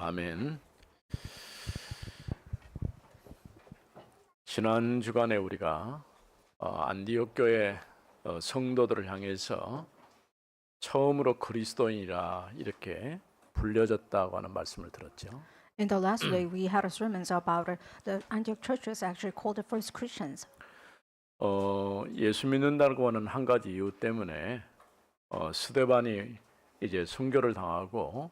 아멘. 지난 주간에 우리가 안디옥 교회 성도들을 향해서 처음으로 그리스도인이라 이렇게 불려졌다고 하는 말씀을 들었죠. In the last week, we had a sermons about the Antioch churches actually called the first Christians. 예수 믿는다고 하는 한 가지 이유 때문에 스데반이 이제 순교를 당하고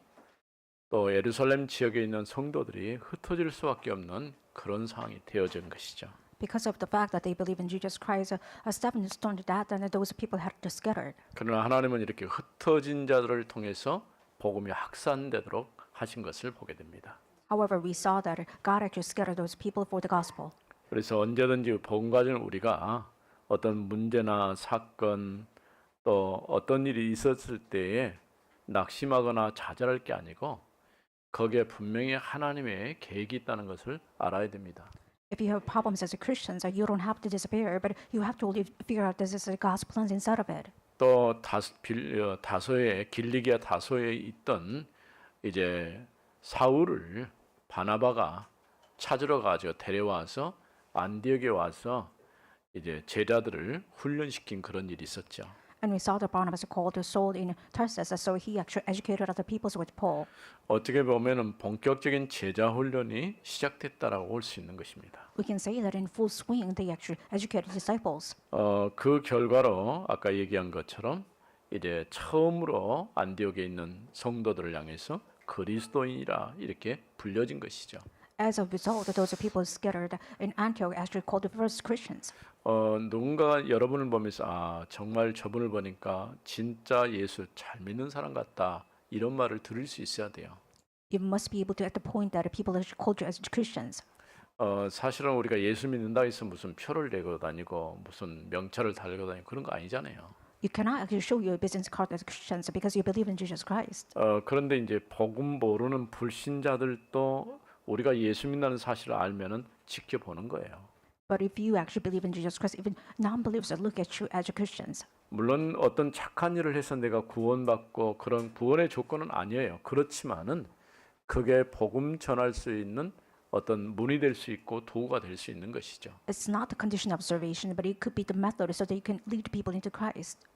또 예루살렘 지역에 있는 성도들이 흩어질 수밖에 없는 그런 상황이 되어진 것이죠. Because of the fact that they believe in Jesus Christ, Stephen stoned to death, and those people had to scatter. 그러나 하나님은 이렇게 흩어진 자들을 통해서 복음이 확산되도록 하신 것을 보게 됩니다. However, we saw that God actually scattered those people for the gospel. 그래서 언제든지 복음 가진 우리가 어떤 문제나 사건 또 어떤 일이 있었을 때에 낙심하거나 좌절할 게 아니고 거기에 분명히 하나님의 계획이 있다는 것을 알아야 됩니다. If you have problems as a Christian, you don't have to despair, but you have to figure out this is God's plans inside of it. 또 다소에 길리기아 다소에 있던 이제 사울을 바나바가 찾으러 가지고 데려와서 안디옥에 와서 이제 제자들을 훈련시킨 그런 일이 있었죠. And we saw that Barnabas called Saul in Tarsus, so he actually educated other people with Paul. 어떻게 보면은 본격적인 제자 훈련이 시작됐다라고 볼 수 있는 것입니다. We can say that in full swing, they actually educated disciples. 그 결과로 아까 얘기한 것처럼 이제 처음으로 안디옥에 있는 성도들을 향해서 그리스도인이라 이렇게 불려진 것이죠. As a result, those people scattered in Antioch actually called the first Christians. 누군가 여러분을 보면서 정말 저분을 보니까 진짜 예수 잘 믿는 사람 같다 이런 말을 들을 수 있어야 돼요. You must be able to at the point that people actually called you as Christians. 사실은 우리가 예수 믿는다 해서 무슨 표를 내고 다니고 무슨 명찰을 달고 다니고 그런 거 아니잖아요. You cannot actually show your business card as Christians because you believe in Jesus Christ. 그런데 이제 복음 모르는 불신자들도 우리가 예수 믿는다는 사실을 알면은 지켜보는 거예요. But if you actually believe in Jesus Christ, even non-believers look at you as Christians. 물론 어떤 착한 일을 해서 내가 구원받고 그런 구원의 조건은 아니에요. 그렇지만은 그게 복음 전할 수 있는 어떤 문이 될 수 있고 도구가 될 수 있는 것이죠. It's not the condition of salvation, but it could be the method so that you can lead people into Christ.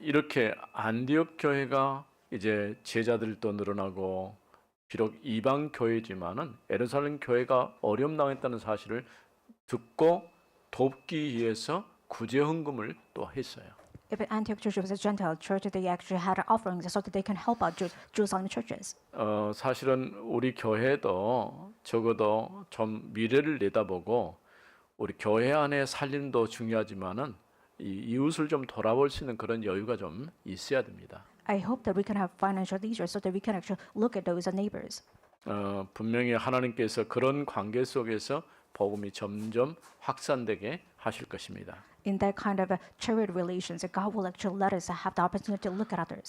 이렇게 안디옥 교회가 이제 제자들도 늘어나고 비록 이방 교회지만은 예루살렘 교회가 어려움 당했다는 사실을 듣고 돕기 위해서 구제 헌금을 또 했어요. If Antioch Church was a Gentile church, they actually had offerings so that they can help out Jerusalem churches. 사실은 우리 교회도 적어도 좀 미래를 내다보고 우리 교회 안에 살림도 중요하지만은 이 이웃을 좀 돌아볼 수 있는 그런 여유가 좀 있어야 됩니다. I hope that we can have financial leisure so that we can actually look at those neighbors. 분명히 하나님께서 그런 관계 속에서 복음이 점점 확산되게 하실 것입니다. In that kind of charity relations, God will actually let us have the opportunity to look at others.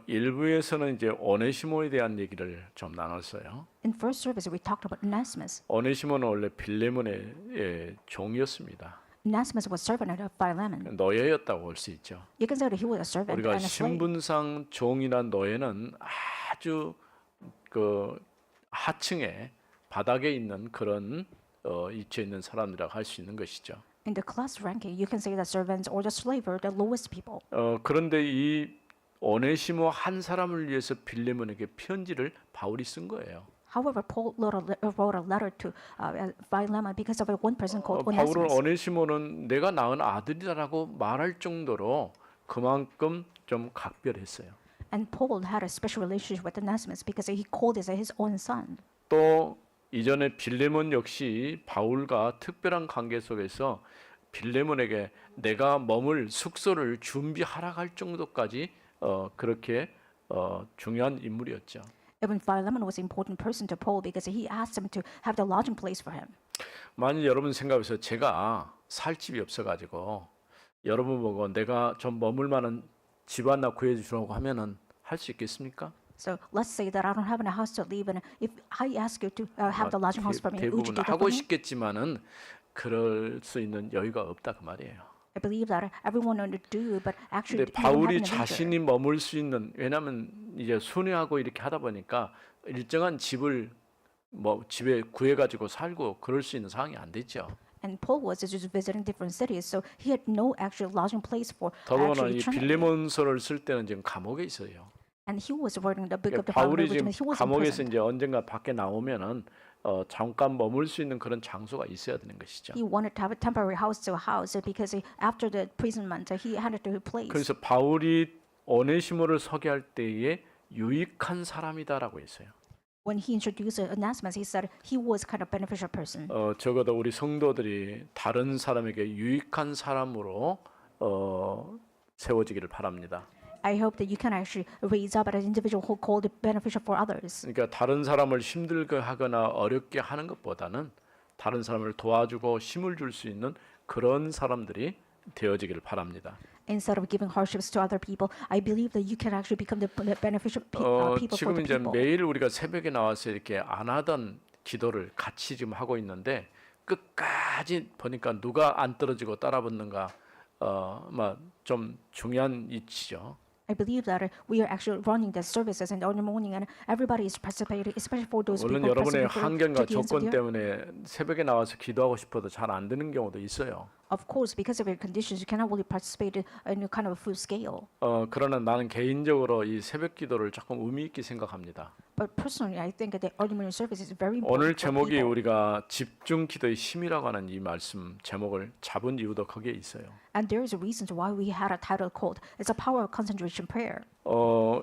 일부에서는 이제 오네시모에 대한 얘기를 좀 나눴어요. In first service, we talked about Onesimus. 오네시모는 원래 빌레몬의 종이었습니다. Onesimus was servant of Philemon. 노예였다고 볼 수 있죠. You can say that he was a servant 우리가 and a slave. 신분상 종이나 노예는 아주 그 하층에 바닥에 있는 그런 위치에 있는 사람들이라고 할 수 있는 것이죠. In the class ranking, you can say that servants or the slave are the lowest people. 그런데 이 오네시모 한 사람을 위해서 빌레몬에게 편지를 바울이 쓴 거예요. However, Paul wrote a letter to Philemon because of one person called 바울은 Onesimus. 오네시모는 내가 낳은 아들이라고 말할 정도로 그만큼 좀 각별했어요. And Paul had a special relationship with Onesimus because he called it his own son. 또 이전에 빌레몬 역시 바울과 특별한 관계 속에서 빌레몬에게 내가 머물 숙소를 준비하라 할 정도까지 그렇게 중요한 인물이었죠. Even Philemon was an important person to Paul because he asked him to have the lodging place for him. 만일 여러분 생각해서 제가 살 집이 없어가지고 여러분 보고 내가 좀 머물 만한 집 하나 구해주라고 하면은 할 수 있겠습니까? So let's say that I don't have a house to live in. If I ask you to have the lodging house for me, would you 대부분 do that for 하고 me? 싶겠지만은 그럴 수 있는 여유가 없다 그 말이에요. I believe that everyone wanted to do, but actually 근데 they don't have 바울이 an adventure. 자신이 머물 수 있는 왜냐하면 이제 순회하고 이렇게 하다 보니까 일정한 집을 뭐 집에 구해 가지고 살고 그럴 수 있는 상황이 안 됐죠. And Paul was just visiting different cities, so he had no actual lodging place for 더더구나 actually 이 eternity. 빌레몬서를 쓸 때는 지금 감옥에 있어요. And he was writing the book of the 바울이 Philemon, which 지금 means he was in 감옥에서 prison. 이제 언젠가 밖에 나오면은 잠깐 머물 수 있는 그런 장소가 있어야 되는 것이죠. He wanted to have a temporary house to house because after the imprisonment, he had to place. 그래서 바울이 오네시모를 소개할 때에 유익한 사람이다라고 했어요. When he introduced Onesimus, he said he was kind of beneficial person. 적어도 우리 성도들이 다른 사람에게 유익한 사람으로 세워지기를 바랍니다. I hope that you can actually raise up as an individual who called it beneficial for others. 그러니까 다른 사람을 힘들게 하거나 어렵게 하는 것보다는 다른 사람을 도와주고 힘을 줄 수 있는 그런 사람들이 되어지기를 바랍니다. Instead of giving hardships to other people, I believe that you can actually become the beneficial people for 지금 the 이제 people. 매일 우리가 새벽에 나와서 이렇게 안 하던 기도를 같이 지금 하고 있는데 끝까지 보니까 누가 안 떨어지고 따라붙는가 좀 중요한 이치죠. I believe that we are actually running the services in the early morning, and everybody is participating, especially for those 물론 people 여러분의 participating 환경과 to the ends of 조건 the earth. 때문에 새벽에 나와서 기도하고 싶어도 잘 안 되는 경우도 있어요. Of course, because of your conditions, you cannot really participate in a kind of a full scale. 그러나 나는 개인적으로 이 새벽 기도를 조금 의미 있게 생각합니다. But personally, I think that the early morning service is very 오늘 important for 제목이 people. 우리가 집중 기도의 힘이라고 하는 이 말씀 제목을 잡은 이유도 거기에 있어요. And there is a reason why we had a title called "It's a Power of Concentration Prayer."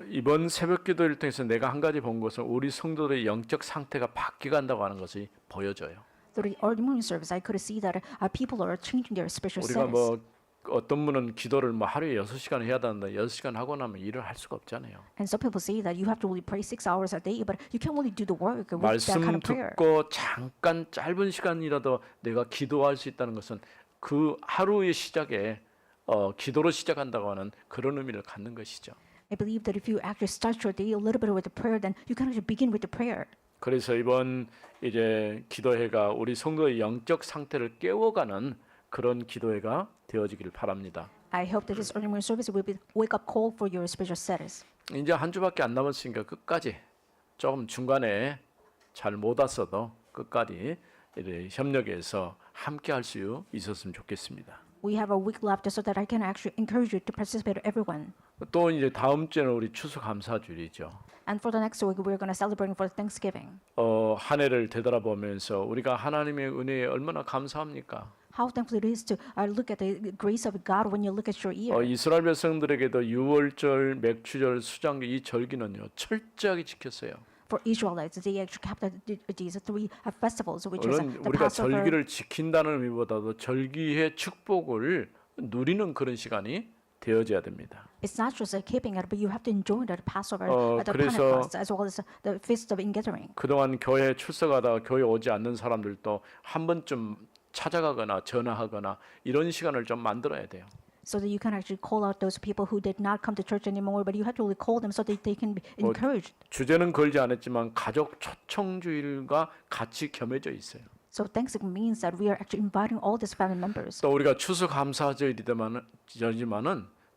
이번 새벽 기도를 통해서 내가 한 가지 본 것은 우리 성도들의 영적 상태가 바뀌어간다고 하는 것이 보여져요. Through the early morning service, I could see that people are changing their spiritual 우리가 status. 어떤 분은 기도를 하루에 6시간 해야 되는데 6시간 하고 나면 일을 할 수가 없잖아요. And some people say that you have to really pray 6 hours a day, but you can't really do the work with that 말씀 kind of prayer. 듣고 잠깐 짧은 시간이라도 내가 기도할 수 있다는 것은 그 하루의 시작에 기도로 시작한다고 하는 그런 의미를 갖는 것이죠. I believe that if you actually start your day a little bit with the prayer, then you can actually begin with the prayer. 그래서 이번 이제 기도회가 우리 성도의 영적 상태를 깨워가는 그런 기도회가 되어지기를 바랍니다. I hope that this early morning service will be wake-up call for your spiritual status. 이제 한 주밖에 안 남았으니까 끝까지 조금 중간에 잘 못 왔어도 끝까지 이렇게 협력해서 함께 할 수 있었으면 좋겠습니다. We have a week left so that I can actually encourage you to participate, everyone. 또 이제 다음 주에는 우리 추수감사주일이죠. And for the next week, we're going to celebrate for Thanksgiving. 한 해를 되돌아보면서 우리가 하나님의 은혜에 얼마나 감사합니까? How thankful it is to look at the grace of God when you look at your year. 이스라엘 백성들에게도 유월절, 맥추절, 수장기 이 절기는요 철저하게 지켰어요. For Israelites, they actually kept these three festivals, which is 물론 the 우리가 Passover. 절기를 지킨다는 의미보다도 절기의 축복을 누리는 그런 시간이 되어져야 됩니다. It's not just keeping it, but you have to enjoy the Passover, the 그래서 Pentecost, as well as the Feast of Ingathering. 그동안 교회에 출석하다가 교회 오지 않는 사람들도 한 번쯤 찾아가거나 전화하거나 이런 시간을 좀 만들어야 돼요. So that you can actually call out those people who did not come to church anymore, but you have to really call them so that they can be encouraged. 주제는 걸지 않았지만 가족 초청주일과 같이 겸해져 있어요. So Thanksgiving means that we are actually inviting all these family members. 또 우리가 추수감사절이지만은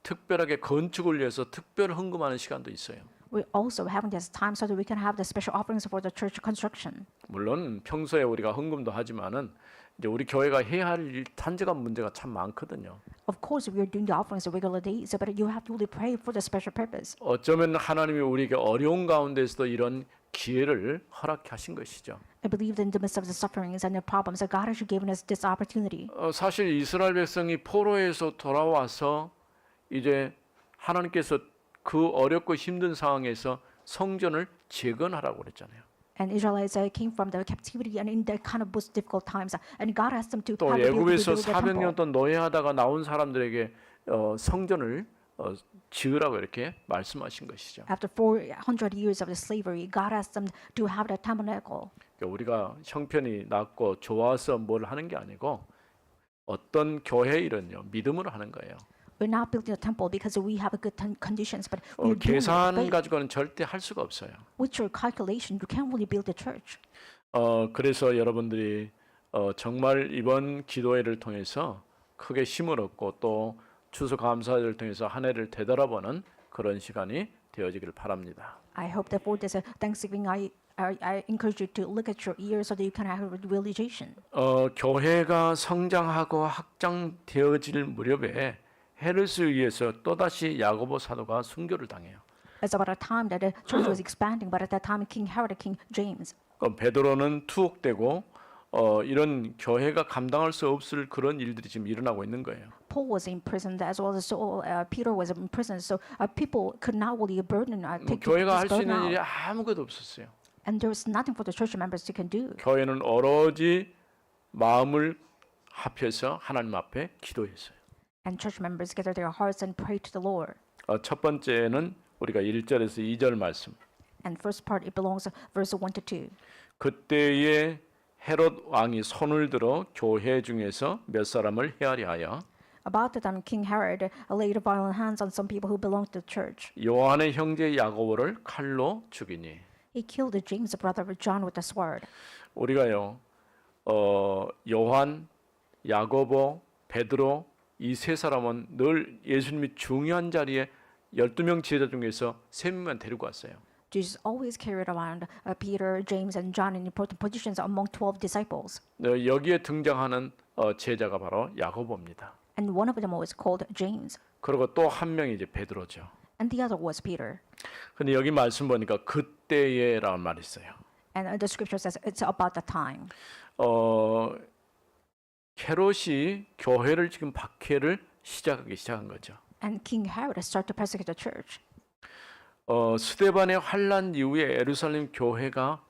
특별하게 건축을 위해서 특별 헌금하는 시간도 있어요. We're also having this time so that we can have the special offerings for the church construction. 물론 평소에 우리가 헌금도 하지만은 이제 우리 교회가 해야 할 탄저가 문제가 참 많거든요. Of course, we are doing the offerings on regular days, but you have to really pray for the special purpose. 어쩌면 하나님이 우리에게 어려운 가운데서도 이런 기회를 허락하신 것이죠. I believe that in the midst of the sufferings and the problems, that God has given us this opportunity. 사실 이스라엘 백성이 포로에서 돌아와서 이제 하나님께서 그 어렵고 힘든 상황에서 성전을 재건하라고 그랬잖아요. And Israelites came from the captivity and in their kind of most difficult times, and God asked them to 또 have to build 애굽에서 the 400년 temple. 동안 노예하다가 나온 사람들에게 성전을 지으라고 이렇게 말씀하신 것이죠. After 400 years of the slavery, God asked them to have the tabernacle. 그러니까 우리가 형편이 낮고 좋아서 뭘 하는 게 아니고 어떤 교회 일은요 믿음으로 하는 거예요. We're not building a temple because we have a good conditions, but we're doing it with 계산 faith. 가지고는 절대 할 수가 없어요. With your calculation, you can't really build a church. 그래서 여러분들이 정말 이번 기도회를 통해서 크게 힘을 얻고 또 추수감사절을 통해서 한 해를 되돌아보는 그런 시간이 되어지기를 바랍니다. I hope that for this Thanksgiving, I encourage you to look at your ears so that you can have a realization. 교회가 성장하고 확장되어질 무렵에 헤롯에 의해서 또다시 야고보 사도가 순교를 당해요. It's about a time that the church was expanding, but at that time, King Herod and King James, 베드로는 투옥되고 이런 교회가 감당할 수 없을 그런 일들이 지금 일어나고 있는 거예요. Paul was imprisoned as well as Peter was imprisoned. So people could not really burden take 교회가 할 this 수 burden 있는 일이 out. 아무것도 없었어요. And there was nothing for the church members to can do. 교회는 오로지 마음을 합해서 하나님 앞에 기도했어요. And church members gather their hearts and pray to the Lord. 첫 번째는 우리가 1절에서 2절 말씀. And first part, it belongs to verse 1 to 2. 그때에 헤롯 왕이 손을 들어 교회 중에서 몇 사람을 헤아려 하여 About the time, King Herod laid violent hands on some people who belonged to the church. 요한의 형제 야고보를 칼로 죽이니. He killed James, the brother of John, with a sword. 우리가요, 요한, 야고보, 베드로 이 세 사람은 늘 예수님이 중요한 자리에 12명 제자 중에서 3명만 데리고 왔어요. Jesus always carried around Peter, James, and John in important positions among 12 disciples. 여기에 등장하는 제자가 바로 야고보입니다. And one of them was called James. 그리고 또 한 명이 이제 베드로죠. And the other was Peter. 근데 여기 말씀 보니까 그때에라는 말이 있어요. And the scripture says it's about the time. 헤롯이 교회를 지금 박해를 시작하기 시작한 거죠. And King Herod started to persecute the church. 스데반의 환란 이후에 예루살렘 교회가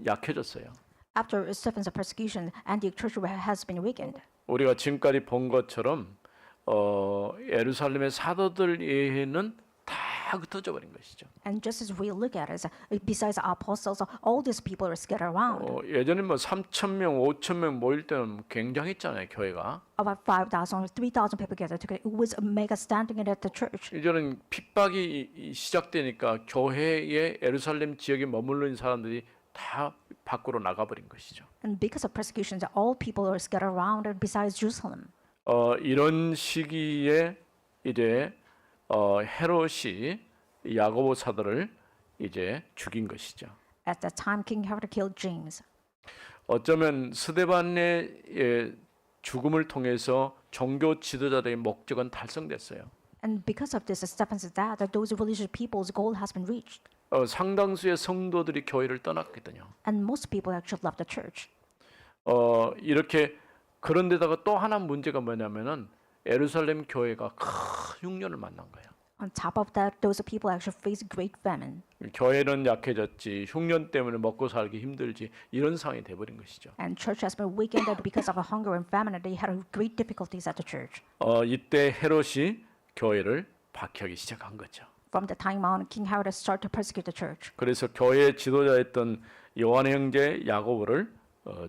약해졌어요. After Stephen's persecution, Antioch church has been weakened. 우리가 지금까지 본 것처럼 예루살렘의 사도들 외에는 다 흩어져 버린 것이죠. And just as we look at it, besides the apostles, all these people are scattered around. 예전에 뭐 3,000명, 5,000명 모일 때는 굉장했잖아요, 교회가. About 5,000 or 3,000 people gathered together. It was a mega standing at the church. 이제는 핍박이 시작되니까 교회의 예루살렘 지역에 머물러 있는 사람들이 다 밖으로 나가버린 것이죠. And because of persecutions, all people are scattered around besides Jerusalem. 이런 시기에 이제 헤롯이 야고보 사도를 이제 죽인 것이죠. At that time, King Herod killed James. 어쩌면 스데반의 죽음을 통해서 종교 지도자들의 목적은 달성됐어요. And because of this, Stephen's death, those religious people's goal has been reached. 상당수의 성도들이 교회를 떠났거든요. And most people actually left the church. 이렇게 그런데다가 또 하나 문제가 뭐냐면은 예루살렘 교회가 큰 흉년을 만난 거예요. On top of that, those people actually faced great famine. 교회는 약해졌지 흉년 때문에 먹고 살기 힘들지 이런 상황이 돼버린 것이죠. And church has been weakened because of hunger and famine. And they had great difficulties at the church. 이때 헤롯이 교회를 박해하기 시작한 거죠. From the time on, King Herod started to persecute the church. 그래서 교회의 지도자였던 요한의 형제 야고보를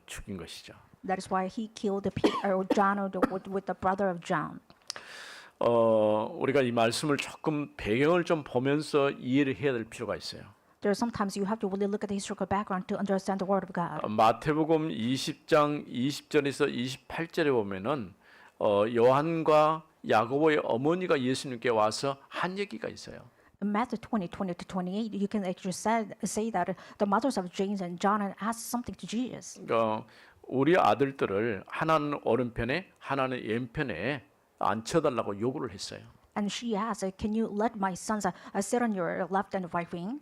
죽인 것이죠. That is why he killed Peter or John with the brother of John. 우리가 이 말씀을 조금 배경을 좀 보면서 이해를 해야 될 필요가 있어요. There are sometimes you have to really look at the historical background to understand the word of God. 마태복음 20장 20절에서 28절에 보면은 요한과 야고보의 어머니가 예수님께 와서 한 얘기가 있어요. In Matthew 20, 20 to 28, you can actually say that the mothers of James and John asked something to Jesus. 우리 아들들을 하나는 오른편에 하나는 왼편에 앉혀달라고 요구를 했어요. And she asked, "Can you let my sons sit on your left and right wing?"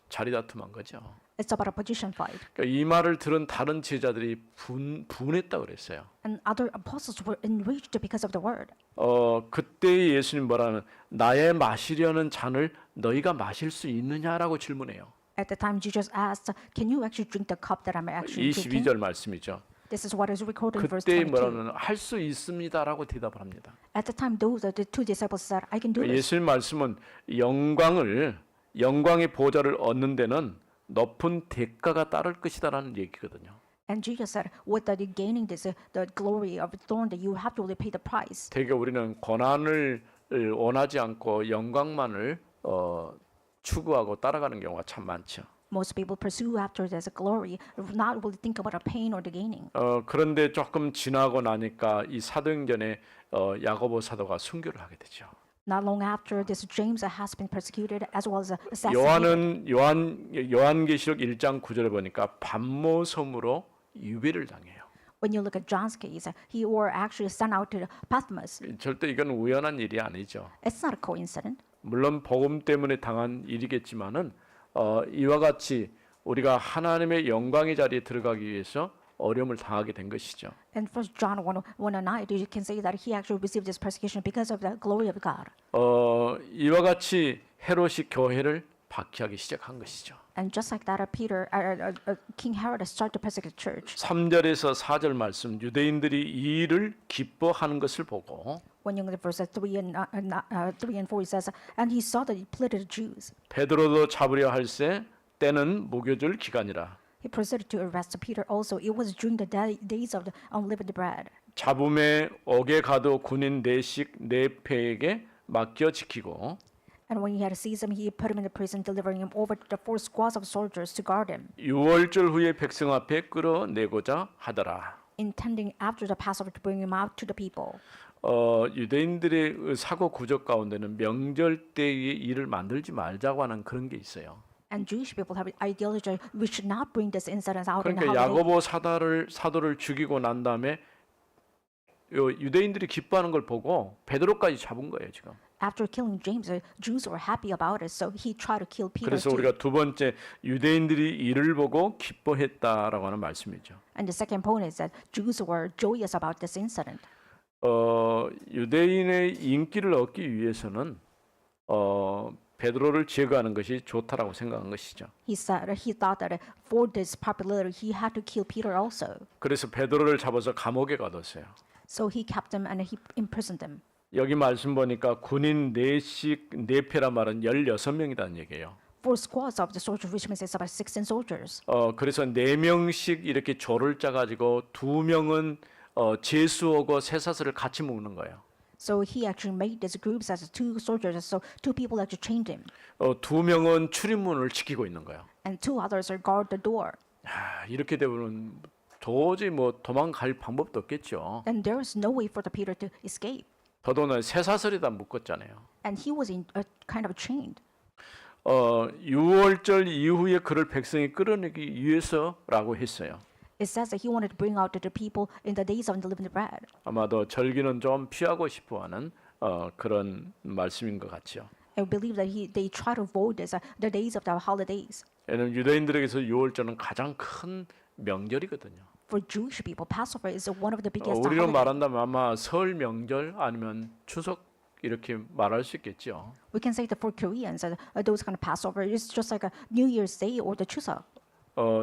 자리 다툼한 거죠. It's about a position fight. 그러니까 이 말을 들은 다른 제자들이 분했다 그랬어요. And other apostles were enraged because of the word. 그때 예수님 뭐라는 나의 마시려는 잔을 너희가 마실 수 있느냐라고 질문해요. At the time, Jesus asked, "Can you actually drink the cup that I'm actually drinking?" 22절 말씀이죠. This is what is recorded in verse 그때 22. 뭐라는 할 수 있습니다라고 대답을 합니다. At the time, those are the two disciples said, "I can do this." 예수님 말씀은 영광의 보좌를 얻는 데는 높은 대가가 따를 것이다라는 얘기거든요. And Jesus said, "With the gaining this, the glory of the throne, that you have to really pay the price." 되게 우리는 고난을 원하지 않고 영광만을 추구하고 따라가는 경우가 참 많죠. Most people pursue after this glory, not really think about the pain or the gaining. 그런데 조금 지나고 나니까 이 사도행전에 야고보 사도가 순교를 하게 되죠. Not long after this, James has been persecuted as well as assassinated. 요한은 요한계시록 1장 9절에 보니까 반모섬으로 유배를 당해요. When you look at John's case, he were actually sent out to Patmos. 절대 이건 우연한 일이 아니죠. It's not a coincidence. 물론 복음 때문에 당한 일이겠지만은 이와 같이 우리가 하나님의 영광의 자리에 들어가기 위해서 어려움을 당하게 된 것이죠. In 1 John 1:9, you can say that he actually received this persecution because of the glory of God. 이와 같이 헤롯이 교회를 박해하기 시작한 것이죠. And just like that, King Herod started to persecute the church. 3절에서 4절 말씀 유대인들이 이 일을 기뻐하는 것을 보고 When you look at verses 3 and 4, it says, and he saw that he pleaded the Jews. 베드로도 잡으려 할세 때는 무교절 기간이라. He proceeded to arrest Peter also. It was during the days of the unleavened bread. 잡음에 옥에 가도 군인 네씩 네 패에게 맡겨 지키고 And when he had seized him, he put him in the prison, delivering him over to the 4 squads of soldiers to guard him, 유월절 후에 백성 앞에 끌어내고자 하더라. intending after the Passover to bring him out to the people. 유대인들의 사고 구조 가운데는 명절 때의 일을 만들지 말자고 하는 그런 게 있어요. And Jewish people have ideology, we should not bring this incident out in the 그러니까 holiday. 야고보 사도를 죽이고 난 다음에 유대인들이 기뻐하는 걸 보고 베드로까지 잡은 거예요 지금. After killing James, the Jews were happy about it, so he tried to kill Peter 그래서 too. 우리가 두 번째 유대인들이 이를 보고 기뻐했다라고 하는 말씀이죠. And the second point is that Jews were joyous about this incident. 유대인의 인기를 얻기 위해서는 베드로를 제거하는 것이 좋다라고 생각한 것이죠. He thought that for this popularity, he had to kill Peter also. 그래서 베드로를 잡아서 감옥에 가뒀어요. So he kept him and he imprisoned him. 여기 말씀 보니까 군인 네씩 네 패란 말은 16명이라는 얘기예요. 4 squads of the soldiers, which means it's about 16 soldiers. 그래서 4명씩 이렇게 조를 짜 가지고 2명은 제수하고 쇠사슬을 같이 묶는 거예요. So he actually made these groups as 2 soldiers. So 2 people actually chained him, 2명은 출입문을 지키고 있는 거예요. and 2 others are guard the door. 이렇게 되면 도저히 뭐 도망갈 방법도 없겠죠. And there was no way for the Peter to escape. 더더나 쇠사슬에다 묶었잖아요. And he was kind of chained. 유월절 이후에 그를 백성이 끌어내기 위해서라고 했어요. It says that he wanted to bring out the people in the days of unleavened bread. 아마도 절기는 좀 피하고 싶어하는 그런 말씀인 것 같죠. I believe that they try to avoid this, the days of the holidays. 왜냐하면 유대인들에게서 유월절은 가장 큰 명절이거든요. For Jewish people, Passover is one of the biggest 우리로 holidays. 말한다면 아마 설 명절 아니면 추석 이렇게 말할 수 있겠죠. We can say that for Koreans, those kind of Passover is just like a New Year's Day or the Chuseok.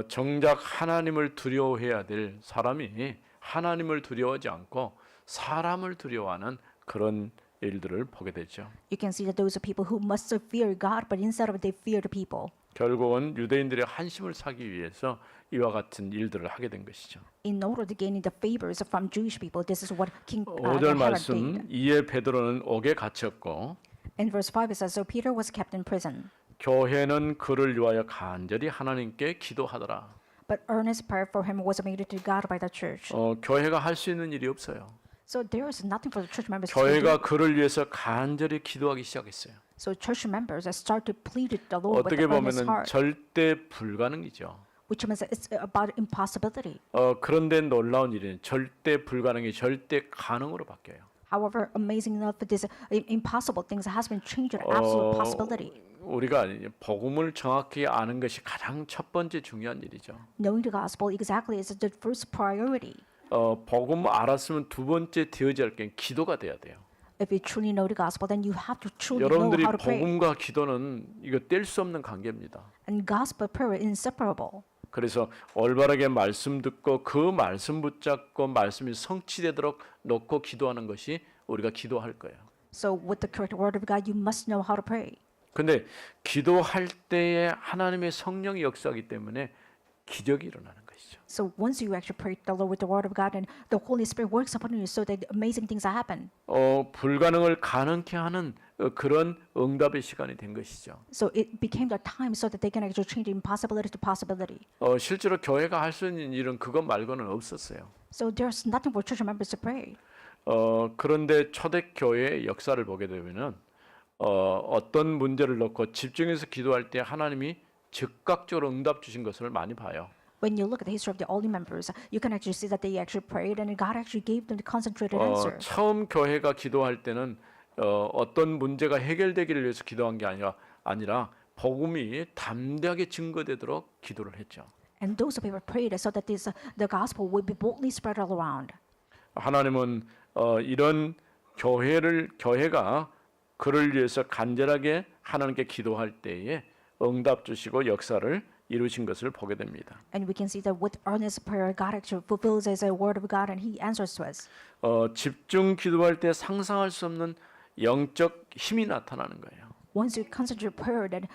정작 하나님을 두려워해야 될 사람이 하나님을 두려워하지 않고 사람을 두려워하는 그런 일들을 보게 되죠. You can see that those are people who must fear God, but instead of they fear the people. 결국은 유대인들의 한심을 사기 위해서 이와 같은 일들을 하게 된 것이죠. In order to gain the favors from Jewish people, this is what King 5절 Herod 말씀 did. 이에 베드로는 옥에 갇혔고 In verse 5 it says, so Peter was kept in prison, 교회는 그를 위하여 간절히 하나님께 기도하더라. but earnest prayer for him was made to God by the church. 교회가 할 수 있는 일이 없어요. So there is nothing for the church members to do. 교회가 그를 위해서 간절히 기도하기 시작했어요. So church members start to plead with the Lord with 어떻게 the earnest 보면은 heart, 절대 불가능이죠. which means that it's about impossibility. 그런데 놀라운 일은 절대 불가능이 절대 가능으로 바뀌어요. However, amazing enough, this impossible things has been changed to absolute possibility. 우리가 복음을 정확히 아는 것이 가장 첫 번째 중요한 일이죠. Knowing the gospel exactly is the first priority. 복음 알았으면 두 번째 되어야 할 게 기도가 돼야 돼요. If you truly know the gospel, then you have to truly know 여러분들이 how to pray. 복음과 기도는 이거 뗄 수 없는 관계입니다. And gospel prayer is inseparable. 그래서 올바르게 말씀 듣고 그 말씀 붙잡고 말씀이 성취되도록 놓고 기도하는 것이 우리가 기도할 거예요. So with the correct word of God, you must know how to pray. 근데 기도할 때에 하나님의 성령이 역사하기 때문에 기적이 일어나는 것이죠. So once you actually pray the Lord with the word of God, and the Holy Spirit works upon you, so that amazing things happen. 불가능을 가능케 하는 그런 응답의 시간이 된 것이죠. So it became the time so that they can actually change impossibility to possibility. 실제로 교회가 할 수 있는 일은 그것 말고는 없었어요. So there's nothing for church members to pray. 그런데 초대교회의 역사를 보게 되면은 어떤 문제를 놓고 집중해서 기도할 때 하나님이 즉각적으로 응답 주신 것을 많이 봐요. When you look at the history of the early members, you can actually see that they actually prayed and God actually gave them the concentrated answer. 처음 교회가 기도할 때는 어떤 문제가 해결되기를 위해서 기도한 게 아니라 복음이 담대하게 증거되도록 기도를 했죠. And those people prayed so that the gospel would be boldly spread all around. 하나님은 이런 교회가 그를 위해서 간절하게 하나님께 기도할 때에 응답 주시고 역사를 이루신 것을 보게 됩니다. And we can see that with earnest prayer, God actually fulfills as a word of God and He answers to us. 집중 기도할 때 상상할 수 없는 영적 힘이 나타나는 거예요. Once you concentrate prayer, then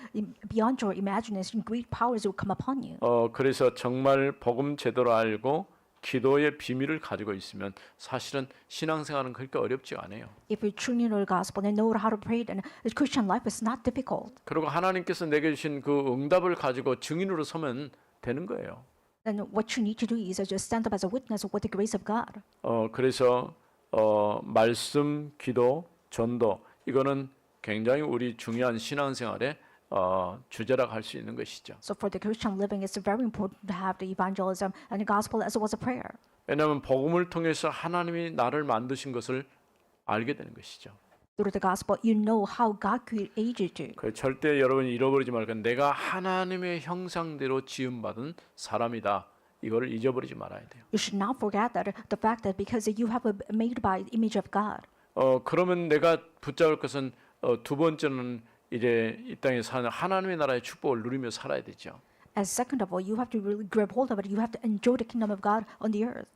beyond your imagination, great powers will come upon you. 그래서 정말 복음 제대로 알고 기도의 비밀을 가지고 있으면 사실은 신앙생활은 그렇게 어렵지가 않아요. If you truly know the gospel and know how to pray, then the Christian life is not difficult. 그리고 하나님께서 내게 주신 그 응답을 가지고 증인으로 서면 되는 거예요. Then what you need to do is just stand up as a witness with the grace of God. 그래서 말씀, 기도, 전도 이거는 굉장히 우리 중요한 신앙생활의 주제라고 할 수 있는 것이죠. So for the Christian living, it's very important to have the evangelism and the gospel as well as a prayer. 왜냐하면 복음을 통해서 하나님이 나를 만드신 것을 알게 되는 것이죠. Through the gospel, you know how God created you. 그 절대 여러분이 잃어버리지 말고 내가 하나님의 형상대로 지음받은 사람이다. 이거를 잊어버리지 말아야 돼요. You should not forget that the fact that because you have been made by the image of God. 그러면 내가 붙잡을 것은 두 번째는 이제 이 땅에 사는 하나님의 나라의 축복을 누리며 살아야 되죠. As second of all, you have to really grab hold of it. You have to enjoy the kingdom of God on the earth.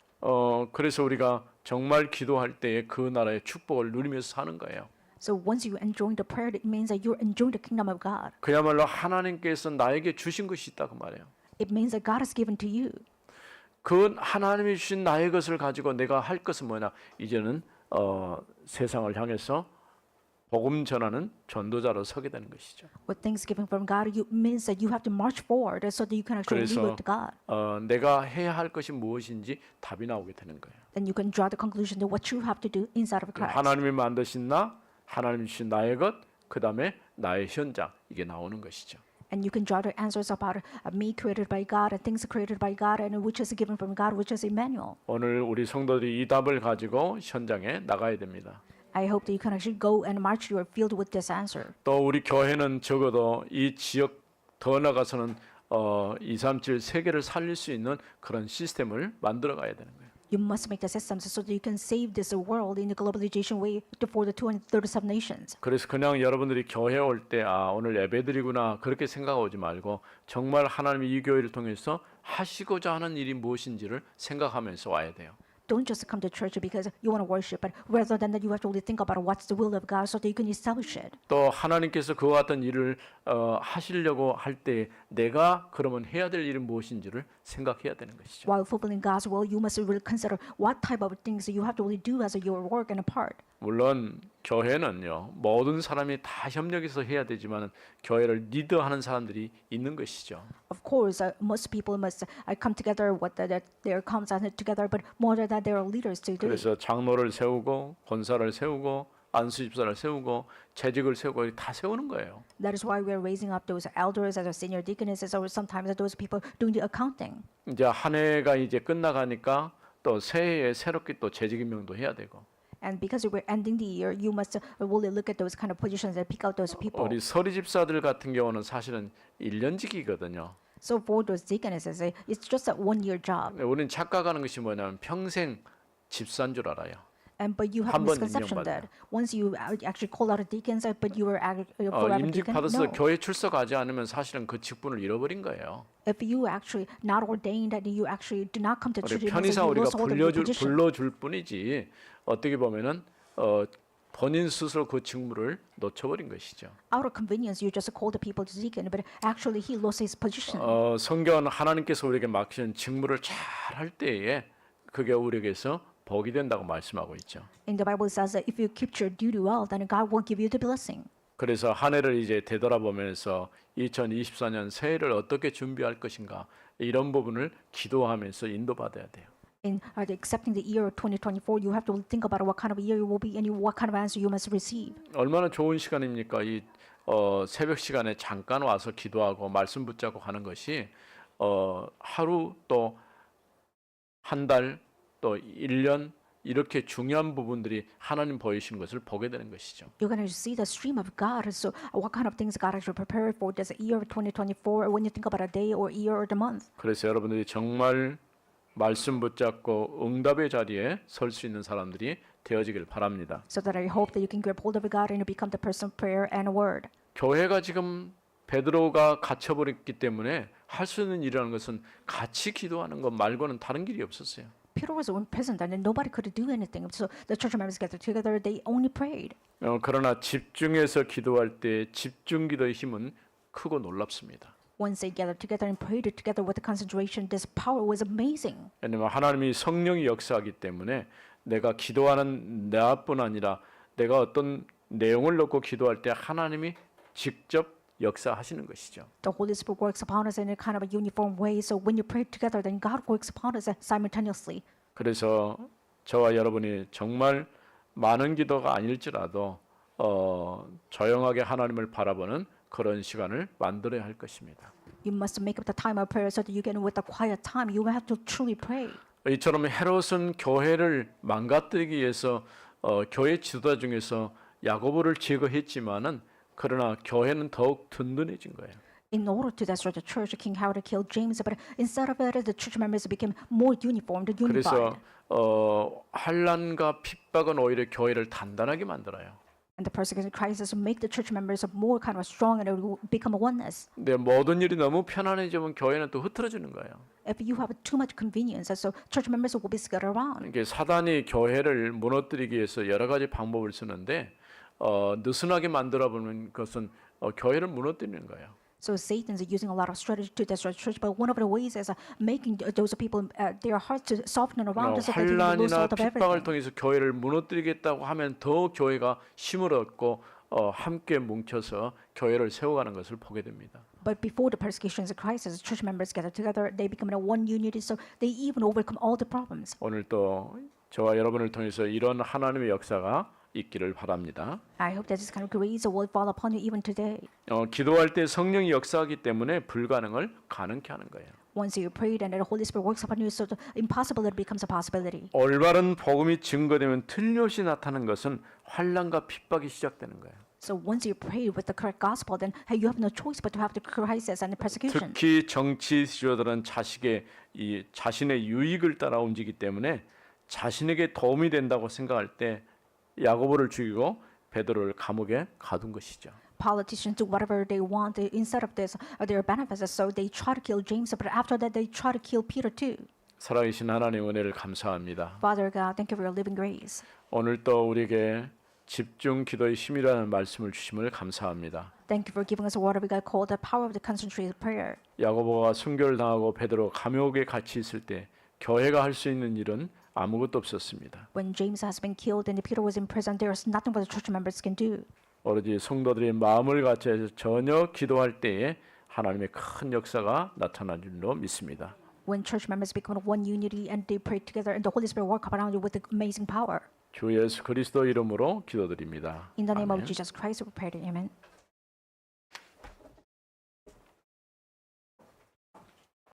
그래서 우리가 정말 기도할 때에 그 나라의 축복을 누리면서 사는 거예요. So once you enjoy the prayer, it means that you're enjoying the kingdom of God. 그야말로 하나님께서 나에게 주신 것이 있다고 말해요. It means that God has given to you. 그 하나님이 주신 나의 것을 가지고 내가 할 것은 뭐냐? 이제는 세상을 향해서 복음 전하는 전도자로 서게 되는 것이죠. With things given from God, it means that you have to march forward so that you can actually live with God. 내가 해야 할 것이 무엇인지 답이 나오게 되는 거예요. Then you can draw the conclusion to what you have to do inside of Christ. 하나님이 만드신 나, 하나님이 주신 나의 것, 그 다음에 나의 현장 이게 나오는 것이죠. And you can draw the answers about me created by God and things created by God and which is given from God, which is Emmanuel. 오늘 우리 성도들이 이 답을 가지고 현장에 나가야 됩니다. I hope that you can actually go and march your field with this answer. 또 우리 교회는 적어도 이 지역 더 나가서는 237 세계를 살릴 수 있는 그런 시스템을 만들어 가야 되는 거예요. You must make the systems so that you can save this world in the globalization way for the 237 nations. 그래서 그냥 여러분들이 교회 올 때 오늘 예배드리구나 그렇게 생각하지 말고 정말 하나님이 이 교회를 통해서 하시고자 하는 일이 무엇인지를 생각하면서 와야 돼요. Don't just come to church because you want to worship, but rather than that, you have to really think about what's the will of God so that you can establish it. 또 하나님께서 그와 같은 일을 하시려고 할 때 내가 그러면 해야 될 일은 무엇인지를 생각해야 되는 것이죠. While fulfilling God's will, you must really consider what type of things you have to really do as your work and a part. 물론 교회는요 모든 사람이 다 협력해서 해야 되지만 교회를 리더하는 사람들이 있는 것이죠. Of course, most people must come together with their comes together, but more than that, there are leaders to do it. 그래서 장로를 세우고 권사를 세우고 안수집사를 세우고 재직을 세우고 다 세우는 거예요. That is why we are raising up those elders as our senior deaconesses, or sometimes those people doing the accounting. 이제 한 해가 이제 끝나가니까 또 새해에 새롭게 또 재직 임명도 해야 되고. And because we're ending the year, you must really look at those kind of positions and pick out those people. 우리 서리 집사들 같은 경우는 사실은 1년직이거든요. So for those deaconesses, it's just a one-year job. 우리는 착각하는 것이 뭐냐면 평생 집사인 줄 알아요. But you have a 한 번 misconception 임명받아요. that once you actually call out a deacons, but you were forever 임직 deacon. 받아서 No. 교회 출석하지 않으면 사실은 그 직분을 잃어버린 거예요. If you actually not ordained and you actually do not come to 우리 church, 편의상 you 우리가 lost hold of your position. 불러줄 뿐이지 어떻게 보면은 본인 스스로 그 직무를 놓쳐버린 것이죠. Out of convenience, you just call the people to deacon, but actually he lost his position. 성경은 하나님께서 우리에게 맡기신 직무를 잘 할 때에 그게 우리에게서 복이 된다고 말씀하고 있죠. In the Bible it says that if you keep your duty well, then God will give you the blessing. 그래서 한 해를 이제 되돌아보면서 2024년 새해를 어떻게 준비할 것인가 이런 부분을 기도하면서 인도받아야 돼요. In accepting the year 2024, you have to think about what kind of year it will be and what kind of answer you must receive. 얼마나 좋은 시간입니까? 이 새벽 시간에 잠깐 와서 기도하고 말씀 붙잡고 하는 것이 하루 또 한 달 또 1년 이렇게 중요한 부분들이 하나님 보이시는 것을 보게 되는 것이죠. You're going to see the stream of God. So, what kind of things God actually prepared for this year of 2024 when you think about a day or year or the month? 그래서 여러분들이 정말 말씀 붙잡고 응답의 자리에 설 수 있는 사람들이 되어지길 바랍니다. So that I hope that you can grab hold of God and you become the person of prayer and word. 교회가 지금 베드로가 갇혀버렸기 때문에 할 수 있는 일이라는 것은 같이 기도하는 것 말고는 다른 길이 없었어요. Peter was imprisoned and nobody could do anything. So the church members gathered together. They only prayed. 그러나 집중해서 기도할 때 집중 기도의 힘은 크고 놀랍습니다. Once they gathered together and prayed together with the concentration, this power was amazing. 왜냐하면 하나님이 성령이 역사하기 때문에 내가 기도하는 나뿐 아니라 내가 어떤 내용을 넣고 기도할 때 하나님이 직접 역사하시는 것이죠. The Holy Spirit works upon us in a kind of a uniform way. So when you pray together, then God works upon us simultaneously. 그래서 저와 여러분이 정말 많은 기도가 아닐지라도 조용하게 하나님을 바라보는 그런 시간을 만들어야 할 것입니다. You must make up the time of prayer so that you get with the quiet time. You have to truly pray. 이처럼 헤롯은 교회를 망가뜨리기 위해서 교회 지도자 중에서 야고보를 제거했지만은 그러나 교회는 더욱 든든해진 거예요. In order to destroy the church, King Herod killed James, but instead of it, the church members became more uniformed, 그래서 unified. 환난과 핍박은 오히려 교회를 단단하게 만들어요. And the persecution crisis make the church members more kind of strong and it will become a oneness. 근데 모든 일이 너무 편안해지면 교회는 또 흐트러지는 거예요. If you have too much convenience, so church members will be scattered around. 이게 사단이 교회를 무너뜨리기 위해서 여러 가지 방법을 쓰는데 느슨하게 만들어 보는 것은 교회를 무너뜨리는 거예요. So Satan's using a lot of strategy to destroy the church, but one of the ways is making those people their hearts to soften around so that they will lose 환난이나 out of 핍박을 everything. 통해서 교회를 무너뜨리겠다고 하면 더 교회가 힘을 얻고 함께 뭉쳐서 교회를 세워가는 것을 보게 됩니다. But before the persecutions and crisis, church members gather together, they become in a one unity, so they even overcome all the problems. 오늘 또 저와 여러분을 통해서 이런 하나님의 역사가 있기를 바랍니다. I hope that this kind of grace will fall upon you even today. 기도할 때 성령이 역사하기 때문에 불가능을 가능케 하는 거예요. Once you prayed and the Holy Spirit works upon you, so the impossible it becomes a possibility. 올바른 복음이 증거되면 틀림없이 나타나는 것은 환난과 핍박이 시작되는 거예요. So once you pray with the correct gospel, then you have no choice but to have the crisis and the persecution. 특히 정치 지도자들은 자신의 유익을 따라 움직이기 때문에 자신에게 도움이 된다고 생각할 때 야고보를 죽이고 베드로를 감옥에 가둔 것이죠. Politicians do whatever they want instead of this, their benefits. So they try to kill James, but after that they try to kill Peter too. 살아계신 하나님 은혜를 감사합니다. Father God, thank you for your living grace. 오늘 또 우리에게 집중 기도의 힘이라는 말씀을 주심을 감사합니다. Thank you for giving us a word of God called the power of the concentrated prayer. 야고보가 순교를 당하고 베드로 감옥에 갇혀 있을 때 교회가 할 수 있는 일은 아무것도 없었습니다. When James has been killed and Peter was in prison, there is nothing what the church members can do. 오로지 성도들이 마음을 같이해서 전혀 기도할 때에 하나님의 큰 역사가 나타날 줄로 믿습니다. When church members become one unity and they pray together and the Holy Spirit work around you with amazing power. 주 예수 그리스도 이름으로 기도드립니다. In the name of 아멘. Jesus Christ, we pray. Amen.